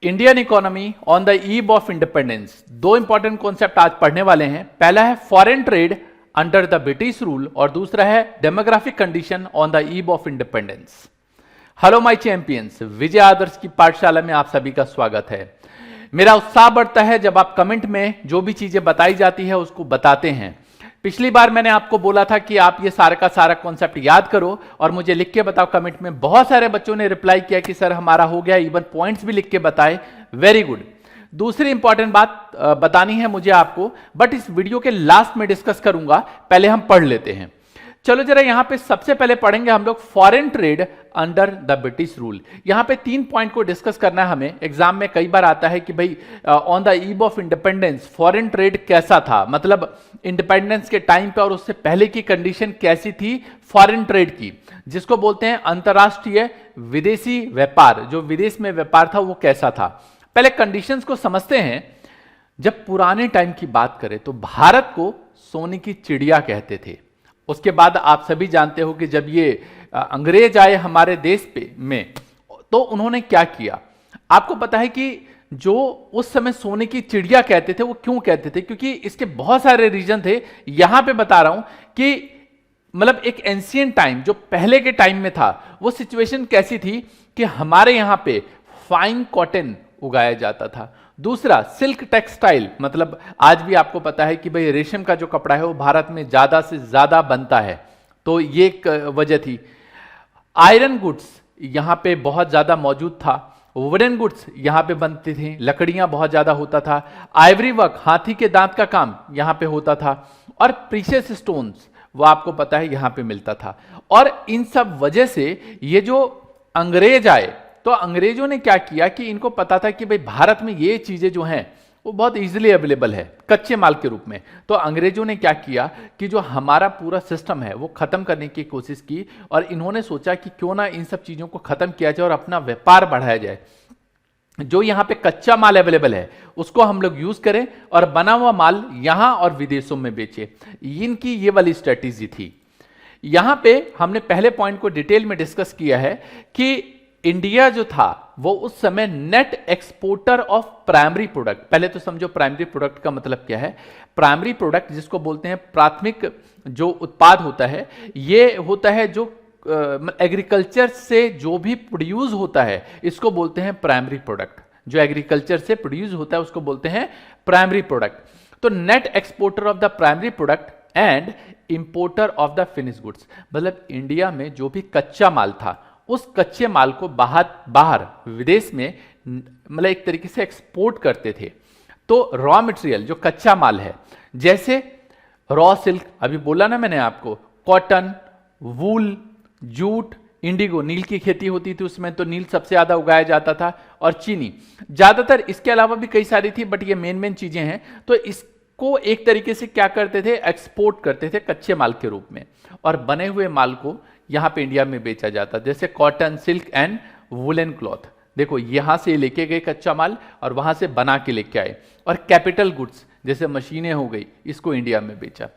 Indian economy on the eve of independence. दो important concept आज पढ़ने वाले हैं। पहला है foreign trade under the British rule और दूसरा है demographic condition on the eve of independence. Hello my champions, Vijay Adarsh की पाठशाला में आप सभी का स्वागत है। मेरा उत्साह बढ़ता है जब आप कमेंट में जो भी चीजें बताई जाती है उसको बताते हैं। पिछली बार मैंने आपको बोला था कि आप ये सारा का सारा कॉन्सेप्ट याद करो और मुझे लिख के बताओ कमेंट में। बहुत सारे बच्चों ने रिप्लाई किया कि सर हमारा हो गया, इवन पॉइंट्स भी लिख के बताए। Very good. दूसरी इंपॉर्टेंट बात बतानी है मुझे आपको, बट इस वीडियो के लास्ट में डिस्कस करूंगा। पहले हम पढ़ लेते हैं। चलो जरा यहां पे सबसे पहले पढ़ेंगे हम लोग foreign trade under the British rule. यहां पे 3 पॉइंट को डिस्कस करना है हमें। एग्जाम में कई बार आता है कि भाई on the eve of independence foreign trade कैसा था, मतलब इंडिपेंडेंस के टाइम पे और उससे पहले की कंडीशन कैसी थी फॉरेन ट्रेड की, जिसको बोलते हैं अंतरराष्ट्रीय विदेशी व्यापार। जो विदेश में व्यापार था वो कैसा था। पहले कंडीशंस को समझते हैं। जब पुराने टाइम की बात करें तो भारत को सोने की चिड़िया कहते थे। उसके बाद आप सभी जानते हो कि जब ये अंग्रेज आए हमारे देश में तो उन्होंने क्या किया। आपको पता है कि जो उस समय सोने की चिड़िया कहते थे वो क्यों कहते थे, क्योंकि इसके बहुत सारे रीजन थे। यहां पे बता रहा हूं कि मतलब एक एंशिएंट टाइम जो पहले के टाइम में था वो सिचुएशन कैसी थी कि हमारे यहां पे फाइन कॉटन उगाया जाता था। दूसरा सिल्क टेक्सटाइल, मतलब आज भी आपको पता है कि भाई रेशम का जो कपड़ा है वो भारत में ज्यादा से ज्यादा बनता है, तो ये एक वजह थी। आयरन गुड्स यहां पे बहुत ज्यादा मौजूद था। वुडन गुड्स यहां पे बनते थे, लकड़ियां बहुत ज्यादा होता था। आइवरी वर्क, हाथी के दांत का काम यहां पे होता था। और प्रीशियस स्टोन्स वो आपको पता है यहां पे मिलता था। और इन सब वजह से ये जो अंग्रेज आए तो अंग्रेजों ने क्या किया कि इनको पता था कि भाई भारत में ये चीजें जो हैं वो बहुत इजीली अवेलेबल है कच्चे माल के रूप में। तो अंग्रेजों ने क्या किया कि जो हमारा पूरा सिस्टम है वो खत्म करने की कोशिश की और इन्होंने सोचा कि क्यों ना इन सब चीजों को खत्म किया जाए और अपना व्यापार बढ़ाया जाए। जो यहां पे कच्चा माल अवेलेबल है उसको हम लोग यूज करें और बना हुआ माल यहां और विदेशों में बेचे। इनकी ये वाली स्ट्रेटेजी थी। यहां पे हमने पहले पॉइंट को डिटेल में डिस्कस किया है कि इंडिया जो था वो उस समय net exporter of primary product. पहले तो समझो प्राइमरी प्रोडक्ट का मतलब क्या है। प्राइमरी प्रोडक्ट जिसको बोलते हैं प्राथमिक जो उत्पाद होता है, ये होता है जो एग्रीकल्चर से जो भी प्रोड्यूस होता है इसको बोलते हैं प्राइमरी प्रोडक्ट। जो एग्रीकल्चर से प्रोड्यूस होता है उसको बोलते हैं प्राइमरी प्रोडक्ट। तो net exporter of the primary product and importer of the finish goods, मतलब इंडिया में जो भी कच्चा माल था उस कच्चे माल को बाहर विदेश में मतलब एक तरीके से एक्सपोर्ट करते थे। तो रॉ मटेरियल जो कच्चा माल है, जैसे रॉ सिल्क अभी बोला ना मैंने आपको, कॉटन, वूल, जूट, इंडिगो, नील की खेती होती थी उसमें, तो नील सबसे ज्यादा उगाया जाता था, और चीनी ज्यादातर। इसके अलावा भी कई सारी थी बट ये मेन चीजें हैं। तो इसको एक तरीके से क्या करते थे, एक्सपोर्ट करते थे कच्चे माल के रूप में, और बने हुए माल को यहां पे इंडिया में बेचा जाता, जैसे cotton, silk and woollen cloth. देखो यहां से लेके गए कच्चा माल और वहां से बना के लेके आए। और कैपिटल गुड्स जैसे मशीनें हो गई, इसको इंडिया में बेचा।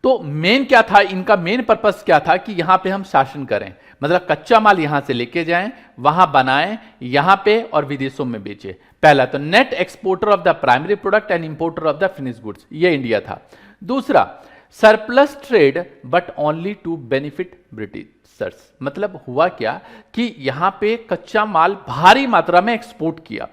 तो मेन क्या था इनका, मेन पर्पस क्या था कि यहां पे हम शासन करें, मतलब कच्चा माल यहां से लेके जाएं, वहां बनाएं यहां पे और विदेशों में बेचे। पहला तो net exporter of the primary product and importer of the finish goods, ये इंडिया था। दूसरा surplus trade but only to benefit britishers, मतलब हुआ क्या कि यहां पे कच्चा माल भारी मात्रा में एक्सपोर्ट किया।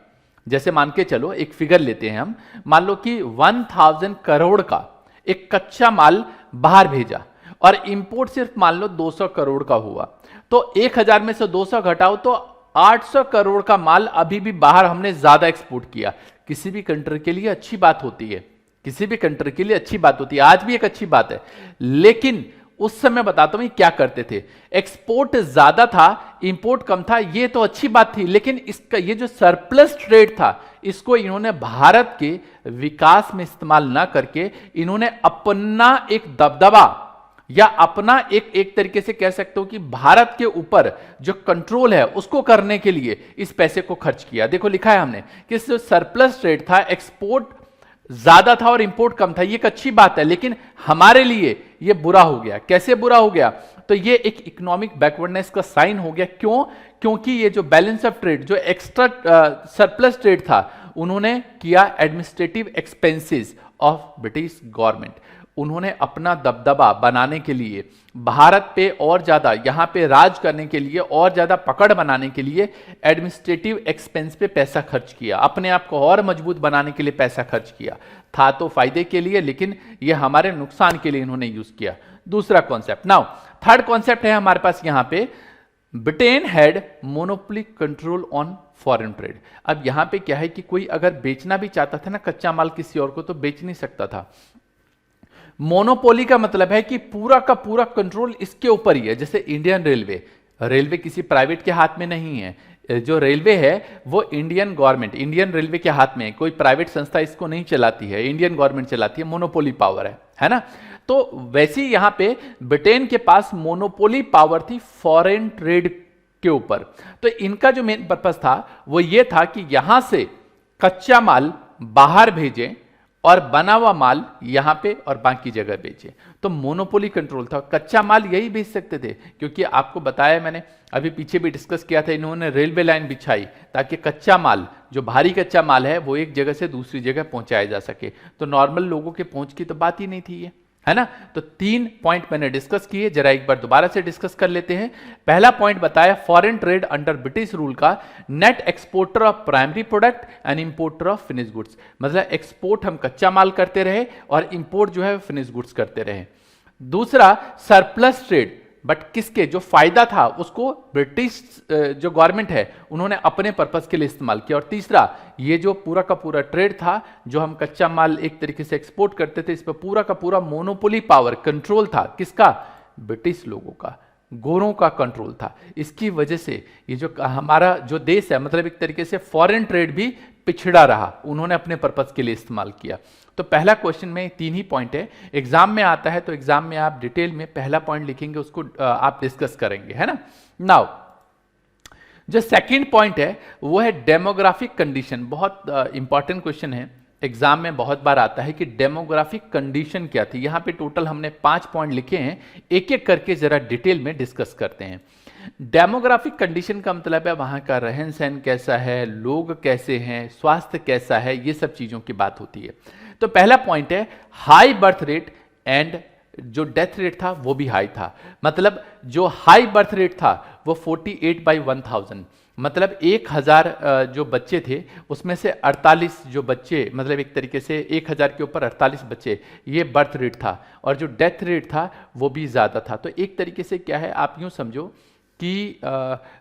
जैसे मान के चलो एक फिगर लेते हैं हम, मान लो कि 1000 करोड़ का एक कच्चा माल बाहर भेजा और इंपोर्ट सिर्फ मान लो 200 करोड़ का हुआ, तो 1000 में से 200 घटाओ तो 800 करोड़ का माल अभी भी बाहर हमने ज्यादा एक्सपोर्ट किया। किसी भी कंट्री के लिए अच्छी बात होती है, किसी भी कंट्री के लिए अच्छी बात होती है, आज भी एक अच्छी बात है। लेकिन उस समय बताता हूं क्या करते थे, एक्सपोर्ट ज्यादा था इंपोर्ट कम था, ये तो अच्छी बात थी, लेकिन इसका ये जो सरप्लस ट्रेड था इसको इन्होंने भारत के विकास में इस्तेमाल ना करके इन्होंने अपना एक दबदबा या अपना एक तरीके से कह सकते हो कि भारत के ऊपर जो कंट्रोल है उसको करने के लिए इस पैसे को खर्च किया। देखो लिखा है हमने कि जो सरप्लस ट्रेड था, एक्सपोर्ट ज्यादा था और इंपोर्ट कम था, ये एक अच्छी बात है, लेकिन हमारे लिए ये बुरा हो गया। कैसे बुरा हो गया? तो ये एक इकोनॉमिक बैकवर्डनेस का साइन हो गया। क्यों? क्योंकि ये जो बैलेंस ऑफ ट्रेड, जो एक्स्ट्रा सरप्लस ट्रेड था, उन्होंने किया administrative expenses of British government. उन्होंने अपना दबदबा बनाने के लिए, भारत पे और ज्यादा, यहां पे राज करने के लिए, और ज्यादा पकड़ बनाने के लिए एडमिनिस्ट्रेटिव एक्सपेंस पे पैसा खर्च किया, अपने आप को और मजबूत बनाने के लिए पैसा खर्च किया। था तो फायदे के लिए, लेकिन ये हमारे नुकसान के लिए इन्होंने यूज किया। दूसरा कॉन्सेप्ट। नाउ थर्ड कॉन्सेप्ट है हमारे पास यहां पे, Britain had monopoly control on foreign trade. अब यहां पे क्या है कि कोई अगर बेचना भी चाहता था ना कच्चा माल किसी और को, तो बेच नहीं सकता था। मोनोपोली का मतलब है कि पूरा का पूरा कंट्रोल इसके ऊपर ही है। जैसे इंडियन रेलवे, रेलवे किसी प्राइवेट के हाथ में नहीं है। जो रेलवे है वो इंडियन गवर्नमेंट, इंडियन रेलवे के हाथ में है। कोई प्राइवेट संस्था इसको नहीं चलाती है, इंडियन गवर्नमेंट चलाती है। मोनोपोली पावर है ना? तो वैसे ही यहां पे ब्रिटेन के पास मोनोपोली पावर थी फॉरेन ट्रेड के ऊपर। तो इनका जो मेन पर्पस था वो ये था कि यहां से कच्चा माल बाहर भेजें और बना हुआ माल यहां पे और बाकी जगह बेचे। तो मोनोपोली कंट्रोल था। कच्चा माल यही बेच सकते थे, क्योंकि आपको बताया मैंने, अभी पीछे भी डिस्कस किया था, इन्होंने रेलवे लाइन बिछाई ताकि कच्चा माल, जो भारी कच्चा माल है, वो एक जगह से दूसरी जगह पहुंचाया जा सके। तो नॉर्मल लोगों के पहुंच की तो बात ही नहीं थी ये, है ना? तो 3 पॉइंट मैंने डिस्कस किए, जरा एक बार दोबारा से डिस्कस कर लेते हैं। पहला पॉइंट बताया, foreign trade under British rule का, net exporter of primary product and importer of finish goods. मतलब एक्सपोर्ट हम कच्चा माल करते रहे और इंपोर्ट जो है फिनिश गुड्स करते रहे। दूसरा, सरप्लस ट्रेड, बट किसके, जो फायदा था उसको ब्रिटिश जो गवर्नमेंट है उन्होंने अपने पर्पस के लिए इस्तेमाल किया। और तीसरा, ये जो पूरा का पूरा ट्रेड था, जो हम कच्चा माल एक तरीके से एक्सपोर्ट करते थे, इस पर पूरा का पूरा मोनोपोली पावर, कंट्रोल था। किसका? ब्रिटिश लोगों का, गोरों का कंट्रोल था। इसकी वजह से ये जो हमारा जो देश है, मतलब एक तरीके से फॉरेन ट्रेड भी पिछड़ा रहा, उन्होंने अपने पर्पस के लिए इस्तेमाल किया। तो पहला क्वेश्चन में 3 ही पॉइंट है, एग्जाम में आता है तो एग्जाम में आप डिटेल में पहला पॉइंट लिखेंगे, उसको आप डिस्कस करेंगे, है ना? नाउ जो सेकंड पॉइंट है वो है डेमोग्राफिक कंडीशन। बहुत इंपॉर्टेंट क्वेश्चन है, एग्जाम में बहुत बार आता है कि डेमोग्राफिक कंडीशन क्या थी। यहां पे टोटल हमने 5 पॉइंट लिखे हैं, एक एक करके जरा डिटेल में डिस्कस करते हैं। डेमोग्राफिक कंडीशन का मतलब है वहां का रहन सहन कैसा है, लोग कैसे हैं, स्वास्थ्य कैसा है, ये सब चीजों की बात होती है। तो पहला पॉइंट है हाई बर्थ रेट एंड जो डेथ रेट था वो भी हाई था। मतलब जो हाई बर्थ रेट था वो 48/1000, मतलब 1000 जो बच्चे थे उसमें से 48 जो बच्चे, मतलब एक तरीके से 1000 के ऊपर 48 बच्चे, ये बर्थ रेट था। और जो डेथ रेट था वो भी ज़्यादा था। तो एक तरीके से क्या है, आप यूँ समझो कि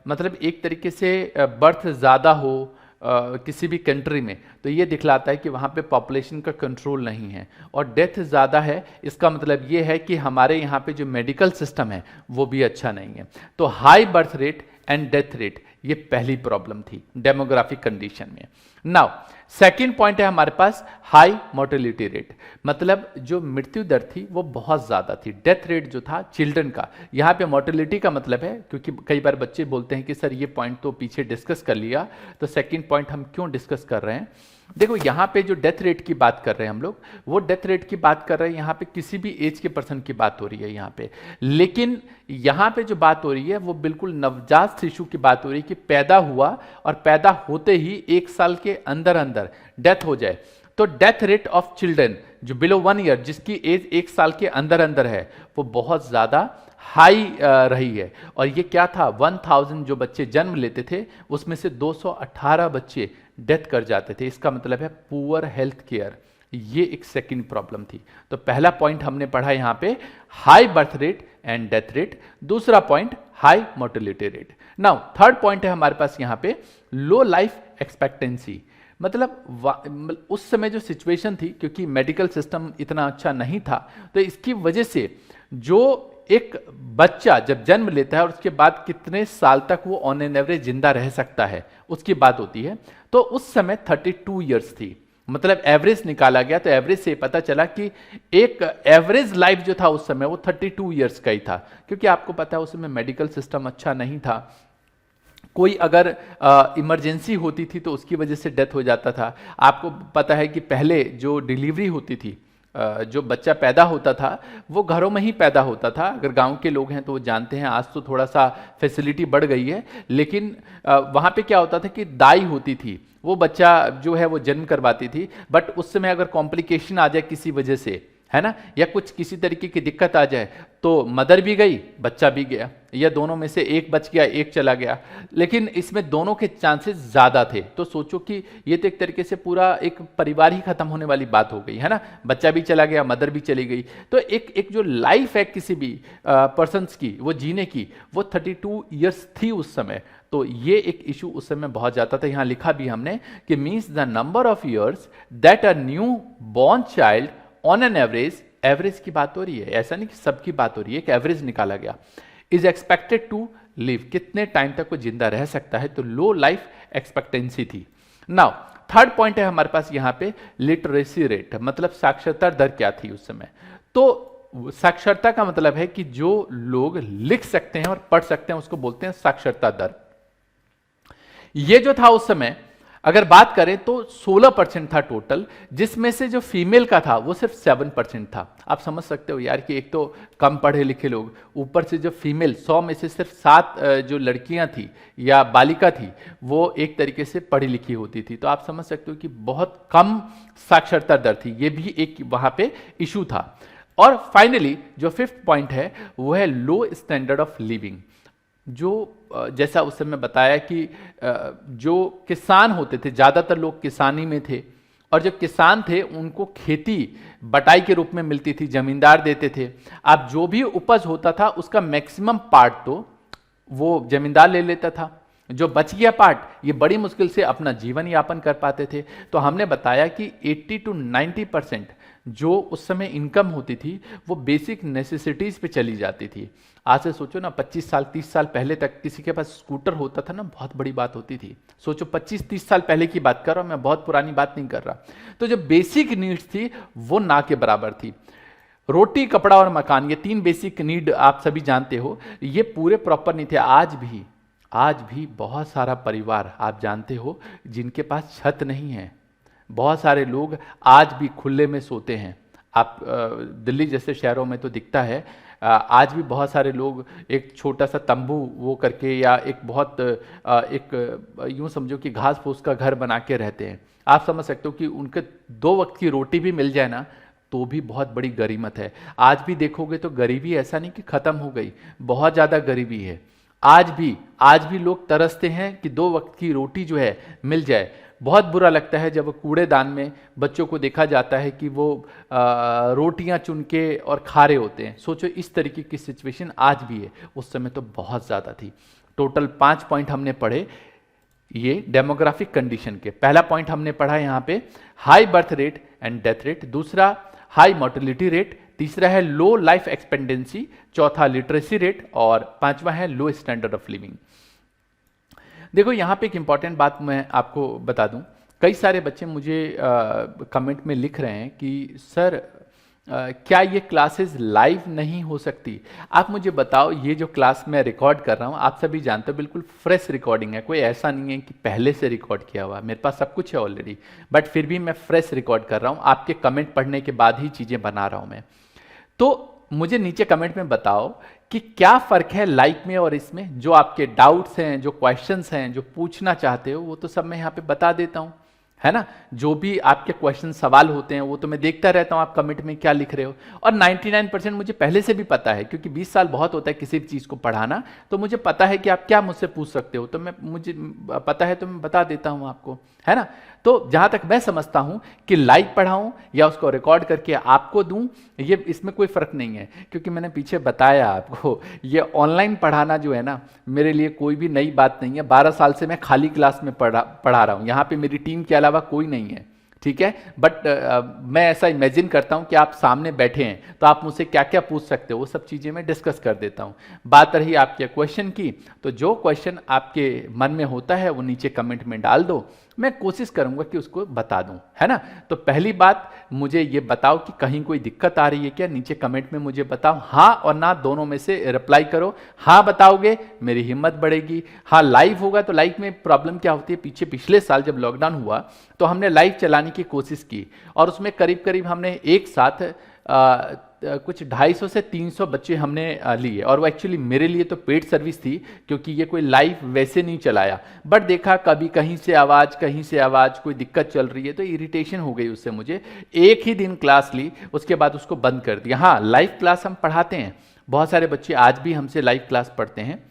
मतलब एक तरीके से बर्थ ज़्यादा हो किसी भी कंट्री में, तो ये दिखलाता है कि वहाँ पे पॉपुलेशन का कंट्रोल नहीं है। और डेथ ज़्यादा है, इसका मतलब ये है कि हमारे यहाँ पे जो मेडिकल सिस्टम है वो भी अच्छा नहीं है। तो high birth rate and death rate, ये पहली प्रॉब्लम थी डेमोग्राफिक कंडीशन में। नाउ सेकंड पॉइंट है हमारे पास हाई मोर्टेलिटी रेट, मतलब जो मृत्यु दर थी वो बहुत ज़्यादा थी। डेथ रेट जो था चिल्ड्रन का, यहाँ पे मोर्टेलिटी का मतलब है, क्योंकि कई बार बच्चे बोलते हैं कि सर ये पॉइंट तो पीछे डिस्कस कर लिया, तो सेकंड पॉइंट हम क्यों डिस्कस कर रहे हैं। देखो यहाँ पे जो डेथ रेट की बात कर रहे हैं हम लोग, वो डेथ रेट की बात कर रहे हैं, यहाँ पे किसी भी एज के पर्सन की बात हो रही है यहाँ पे। लेकिन यहाँ पे जो बात हो रही है वो बिल्कुल नवजात शिशु की बात हो रही है कि पैदा हुआ और पैदा होते ही 1 साल के अंदर अंदर डेथ हो जाए। तो डेथ रेट ऑफ चिल्ड्रन जो बिलो 1 ईयर, जिसकी एज 1 साल के अंदर अंदर है, वो बहुत ज़्यादा हाई रही है। और ये क्या था, 1000 जो बच्चे जन्म लेते थे उसमें से 218 बच्चे डेथ कर जाते थे। इसका मतलब है पुअर हेल्थ केयर, ये एक सेकंड प्रॉब्लम थी। तो पहला पॉइंट हमने पढ़ा यहाँ पे high birth rate and death rate, दूसरा point high mortality rate. Now third point है हमारे पास यहाँ पे लो लाइफ एक्सपेक्टेंसी, मतलब उस समय जो सिचुएशन थी, क्योंकि मेडिकल सिस्टम इतना अच्छा नहीं था, तो इसकी वजह से जो एक बच्चा जब जन्म लेता है और उसके बाद कितने साल तक वो ऑन एन एवरेज जिंदा रह सकता है उसकी बात होती है। तो उस समय 32 ईयर्स थी, मतलब एवरेज निकाला गया, तो एवरेज से पता चला कि एक एवरेज लाइफ जो था उस समय वो 32 ईयर्स का ही था। क्योंकि आपको पता है उस समय मेडिकल सिस्टम अच्छा नहीं था, कोई अगर इमरजेंसी होती थी तो उसकी वजह से डेथ हो जाता था। आपको पता है कि पहले जो डिलीवरी होती थी जो बच्चा पैदा होता था वो घरों में ही पैदा होता था। अगर गांव के लोग हैं तो वो जानते हैं, आज तो थोड़ा सा फैसिलिटी बढ़ गई है, लेकिन वहाँ पे क्या होता था कि दाई होती थी, वो बच्चा जो है वो जन्म करवाती थी। बट उस समय अगर कॉम्प्लिकेशन आ जाए किसी वजह से, है ना, या कुछ किसी तरीके की दिक्कत आ जाए, तो मदर भी गई, बच्चा भी गया, या दोनों में से एक बच गया, एक चला गया। लेकिन इसमें दोनों के चांसेस ज्यादा थे। तो सोचो कि ये तो एक तरीके से पूरा एक परिवार ही खत्म होने वाली बात हो गई, है ना, बच्चा भी चला गया, मदर भी चली गई। तो एक जो लाइफ है किसी भी पर्सन्स की, वो जीने की, वो 32 ईयर्स थी उस समय। तो ये एक इशू उस समय बहुत ज्यादा था। यहां लिखा भी हमने कि means the number of years that a new born child on an average, average की बात हो रही है, ऐसा नहीं कि सबकी बात हो रही है, एक एवरेज निकाला गया, इज एक्सपेक्टेड टू लिव, कितने टाइम तक वो जिंदा रह सकता है। तो लो लाइफ एक्सपेक्टेंसी थी। नाउ थर्ड पॉइंट है हमारे पास यहाँ पे लिटरेसी रेट, मतलब साक्षरता दर क्या थी उस समय। तो साक्षरता का मतलब है कि जो लोग लिख सकते हैं और पढ़ सकते हैं उसको बोलते हैं साक्षरता दर। ये जो था उस समय अगर बात करें तो 16% था टोटल, जिसमें से जो फीमेल का था वो सिर्फ 7% था। आप समझ सकते हो यार कि एक तो कम पढ़े लिखे लोग, ऊपर से जो फीमेल 100 में से सिर्फ 7 जो लड़कियां थी या बालिका थी वो एक तरीके से पढ़ी लिखी होती थी। तो आप समझ सकते हो कि बहुत कम साक्षरता दर थी। ये भी एक वहां पे इशू था। और फाइनली जो फिफ्थ पॉइंट है वो है लो स्टैंडर्ड ऑफ लिविंग। जो जैसा उस समय बताया कि जो किसान होते थे, ज़्यादातर लोग किसानी में थे, और जो किसान थे उनको खेती बटाई के रूप में मिलती थी, जमींदार देते थे। अब जो भी उपज होता था उसका मैक्सिमम पार्ट तो वो जमींदार ले लेता था, जो बच गया पार्ट ये बड़ी मुश्किल से अपना जीवन यापन कर पाते थे। तो हमने बताया कि 80 to 90% जो उस समय इनकम होती थी वो बेसिक नेसेसिटीज पे चली जाती थी। आज से सोचो ना, 25 साल 30 साल पहले तक किसी के पास स्कूटर होता था ना, बहुत बड़ी बात होती थी। सोचो 25-30 साल पहले की बात कर रहा हूं मैं, बहुत पुरानी बात नहीं कर रहा। तो जो बेसिक नीड्स थी वो ना के बराबर थी। रोटी, कपड़ा और मकान, ये 3 बेसिक नीड आप सभी जानते हो, ये पूरे प्रॉपर नहीं थे। आज भी बहुत सारा परिवार आप जानते हो जिनके पास छत नहीं है। बहुत सारे लोग आज भी खुले में सोते हैं। आप दिल्ली जैसे शहरों में तो दिखता है, आज भी बहुत सारे लोग एक छोटा सा तंबू वो करके, या एक बहुत एक यूं समझो कि घास फूस का घर बना के रहते हैं। आप समझ सकते हो कि उनके 2 वक्त की रोटी भी मिल जाए ना तो भी बहुत बड़ी गरीमत है। आज भी देखोगे तो गरीबी ऐसा नहीं कि खत्म हो गई, बहुत ज्यादा गरीबी है। आज भी लोग तरसते हैं कि 2 वक्त की रोटी जो है मिल जाए। बहुत बुरा लगता है जब कूड़ेदान में बच्चों को देखा जाता है कि वो रोटियां चुन के और खा रहे होते हैं। सोचो इस तरीके की सिचुएशन आज भी है, उस समय तो बहुत ज़्यादा थी। टोटल 5 पॉइंट हमने पढ़े ये डेमोग्राफिक कंडीशन के। पहला पॉइंट हमने पढ़ा यहाँ पे high birth rate and death rate, दूसरा हाई मोर्टेलिटी रेट, तीसरा है लो लाइफ एक्सपेंडेंसी, चौथा लिटरेसी रेट, और 5वां है लो स्टैंडर्ड ऑफ लिविंग। देखो यहाँ पे एक इंपॉर्टेंट बात मैं आपको बता दूं, कई सारे बच्चे मुझे कमेंट में लिख रहे हैं कि सर क्या ये क्लासेस लाइव नहीं हो सकती। आप मुझे बताओ, ये जो क्लास मैं रिकॉर्ड कर रहा हूँ आप सभी जानते हो बिल्कुल फ्रेश रिकॉर्डिंग है, कोई ऐसा नहीं है कि पहले से रिकॉर्ड किया हुआ, मेरे पास सब कुछ है ऑलरेडी, बट फिर भी मैं फ्रेश रिकॉर्ड कर रहा हूँ। आपके कमेंट पढ़ने के बाद ही चीज़ें बना रहा हूँ मैं। तो मुझे नीचे कमेंट में बताओ कि क्या फ़र्क है लाइव में और इसमें। जो आपके डाउट्स हैं, जो क्वेश्चंस हैं, जो पूछना चाहते हो वो तो सब मैं यहाँ पे बता देता हूँ, है ना। जो भी आपके क्वेश्चन सवाल होते हैं वो तो मैं देखता रहता हूँ आप कमेंट में क्या लिख रहे हो। और 99% मुझे पहले से भी पता है, क्योंकि 20 साल बहुत होता है किसी भी चीज़ को पढ़ाना, तो मुझे पता है कि आप क्या मुझसे पूछ सकते हो। तो मुझे पता है तो मैं बता देता हूँ आपको, है ना। तो जहाँ तक मैं समझता हूँ कि लाइव पढ़ाऊँ या उसको रिकॉर्ड करके आपको दूँ, ये इसमें कोई फ़र्क नहीं है, क्योंकि मैंने पीछे बताया आपको ये ऑनलाइन पढ़ाना जो है ना मेरे लिए कोई भी नई बात नहीं है। 12 साल से मैं खाली क्लास में पढ़ा रहा हूँ, यहाँ पे मेरी टीम के अलावा कोई नहीं है, ठीक है। बट मैं ऐसा इमेजिन करता हूं कि आप सामने बैठे हैं तो आप मुझसे क्या क्या पूछ सकते हो, वो सब चीज़ें मैं डिस्कस कर देता हूं। बात रही आपके क्वेश्चन की, तो जो क्वेश्चन आपके मन में होता है वो नीचे कमेंट में डाल दो, मैं कोशिश करूंगा कि उसको बता दूं, है ना। तो पहली बात मुझे ये बताओ कि कहीं कोई दिक्कत आ रही है क्या, नीचे कमेंट में मुझे बताओ। हाँ और ना दोनों में से रिप्लाई करो। हाँ बताओगे मेरी हिम्मत बढ़ेगी। हाँ लाइव होगा तो लाइव में प्रॉब्लम क्या होती है, पिछले साल जब लॉकडाउन हुआ तो हमने लाइव चलाने की कोशिश की और उसमें करीब करीब हमने एक साथ कुछ 250 से 300 बच्चे हमने लिए और वो एक्चुअली मेरे लिए तो पेड सर्विस थी क्योंकि ये कोई लाइव वैसे नहीं चलाया, बट देखा कभी कहीं से आवाज़ कोई दिक्कत चल रही है तो इरिटेशन हो गई उससे मुझे। एक ही दिन क्लास ली, उसके बाद उसको बंद कर दिया। हाँ, लाइव क्लास हम पढ़ाते हैं, बहुत सारे बच्चे आज भी हमसे लाइव क्लास पढ़ते हैं।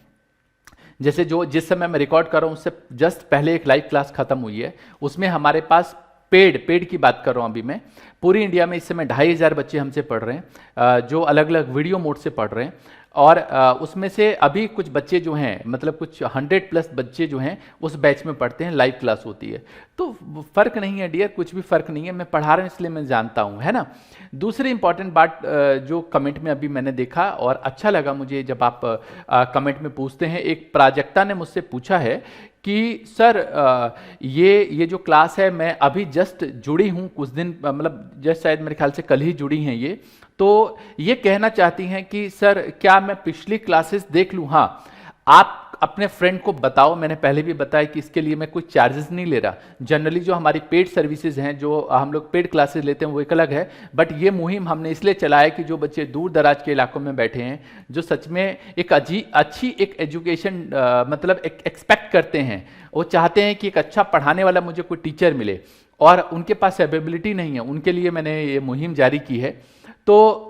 जैसे जो जिस समय मैं रिकॉर्ड कर रहा हूँ उससे जस्ट पहले एक लाइव क्लास खत्म हुई है, उसमें हमारे पास पेड की बात कर रहा हूँ अभी मैं, पूरी इंडिया में इस समय 2500 बच्चे हमसे पढ़ रहे हैं जो अलग अलग वीडियो मोड से पढ़ रहे हैं। और उसमें से अभी कुछ बच्चे जो हैं, मतलब कुछ 100+ बच्चे जो हैं उस बैच में पढ़ते हैं, लाइव क्लास होती है। तो फर्क नहीं है डियर, कुछ भी फर्क नहीं है, मैं पढ़ा रहा हूँ इसलिए मैं जानता हूँ, है ना। दूसरी इंपॉर्टेंट बात जो कमेंट में अभी मैंने देखा और अच्छा लगा मुझे जब आप कमेंट में पूछते हैं, एक प्राजक्ता ने मुझसे पूछा है कि सर ये जो क्लास है मैं अभी जस्ट जुड़ी हूँ कुछ दिन, मतलब जस्ट शायद मेरे ख्याल से कल ही जुड़ी हैं ये, तो ये कहना चाहती हैं कि सर क्या मैं पिछली क्लासेस देख लूँ। हाँ, आप अपने फ्रेंड को बताओ, मैंने पहले भी बताया कि इसके लिए मैं कुछ चार्जेस नहीं ले रहा। जनरली जो हमारी पेड सर्विसेज हैं, जो हम लोग पेड क्लासेस लेते हैं वो एक अलग है, बट ये मुहिम हमने इसलिए चलाया कि जो बच्चे दूर दराज के इलाकों में बैठे हैं, जो सच में एक अच्छी एक एजुकेशन मतलब एक्सपेक्ट करते हैं, वो चाहते हैं कि एक अच्छा पढ़ाने वाला मुझे कोई टीचर मिले और उनके पास अवेलेबिलिटी नहीं है, उनके लिए मैंने ये मुहिम जारी की है। तो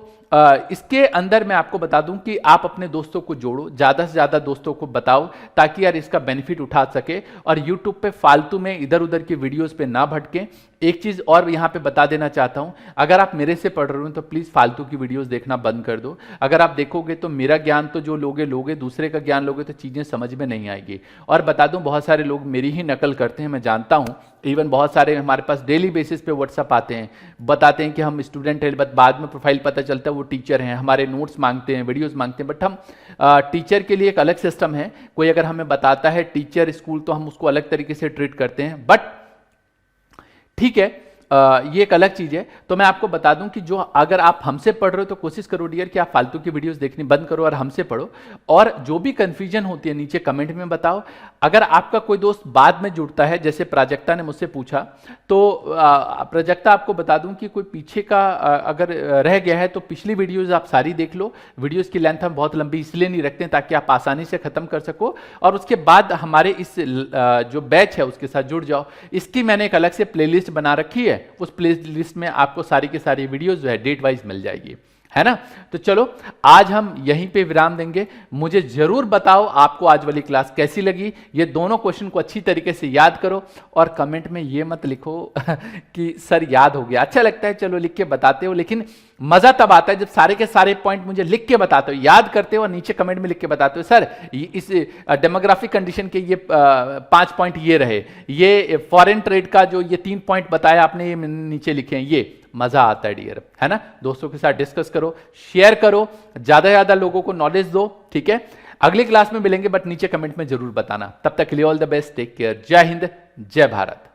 इसके अंदर मैं आपको बता दूं कि आप अपने दोस्तों को जोड़ो, ज़्यादा से ज़्यादा दोस्तों को बताओ ताकि यार इसका बेनिफिट उठा सके और YouTube पे फालतू में इधर उधर की वीडियोस पे ना भटकें। एक चीज़ और यहाँ पे बता देना चाहता हूँ, अगर आप मेरे से पढ़ रहे हो तो प्लीज़ फालतू की वीडियोस देखना बंद कर दो। अगर आप देखोगे तो मेरा ज्ञान तो जो लोगे, दूसरे का ज्ञान लोगे तो चीज़ें समझ में नहीं आएगी। और बता दूँ, बहुत सारे लोग मेरी ही नकल करते हैं, मैं जानता हूँ। इवन बहुत सारे हमारे पास डेली बेसिस पे व्हाट्सअप आते हैं, बताते हैं कि हम स्टूडेंट हैं, बट बाद में प्रोफाइल पता चलता है वो टीचर हैं, हमारे नोट्स मांगते हैं, वीडियोस मांगते हैं। बट हम टीचर के लिए एक अलग सिस्टम है, कोई अगर हमें बताता है टीचर स्कूल तो हम उसको अलग तरीके से ट्रीट करते हैं। बट ठीक है, ये एक अलग चीज है। तो मैं आपको बता दूं कि जो अगर आप हमसे पढ़ रहे हो तो कोशिश करो डियर कि आप फालतू की वीडियोस देखनी बंद करो और हमसे पढ़ो। और जो भी कंफ्यूजन होती है नीचे कमेंट में बताओ। अगर आपका कोई दोस्त बाद में जुड़ता है, जैसे प्राजक्ता ने मुझसे पूछा, तो प्राजक्ता आपको बता दूं कि कोई पीछे का अगर रह गया है तो पिछली वीडियोज आप सारी देख लो। वीडियोज की लेंथ हम बहुत लंबी इसलिए नहीं रखते ताकि आप आसानी से खत्म कर सको और उसके बाद हमारे इस जो बैच है उसके साथ जुड़ जाओ। इसकी मैंने एक अलग से प्लेलिस्ट बना रखी है, उस प्लेलिस्ट में आपको सारी की सारी वीडियोस जो है डेट वाइज मिल जाएगी, है ना। तो चलो आज हम यहीं पे विराम देंगे। मुझे जरूर बताओ आपको आज वाली क्लास कैसी लगी। ये दोनों क्वेश्चन को अच्छी तरीके से याद करो और कमेंट में ये मत लिखो कि सर याद हो गया। अच्छा लगता है चलो लिख के बताते हो, लेकिन मजा तब आता है जब सारे के सारे पॉइंट मुझे लिख के बताते हो, याद करते हो और नीचे कमेंट में लिख के बताते हो सर इस डेमोग्राफिक कंडीशन के ये 5 पॉइंट ये रहे, ये फॉरेन ट्रेड का जो ये 3 पॉइंट बताया आपने ये नीचे लिखे हैं। ये मजा आता है डियर, है ना। दोस्तों के साथ डिस्कस करो, शेयर करो, ज्यादा से ज्यादा लोगों को नॉलेज दो, ठीक है। अगली क्लास में मिलेंगे, बट नीचे कमेंट में जरूर बताना। तब तक के लिए all the best, take care, जय हिंद, जय भारत।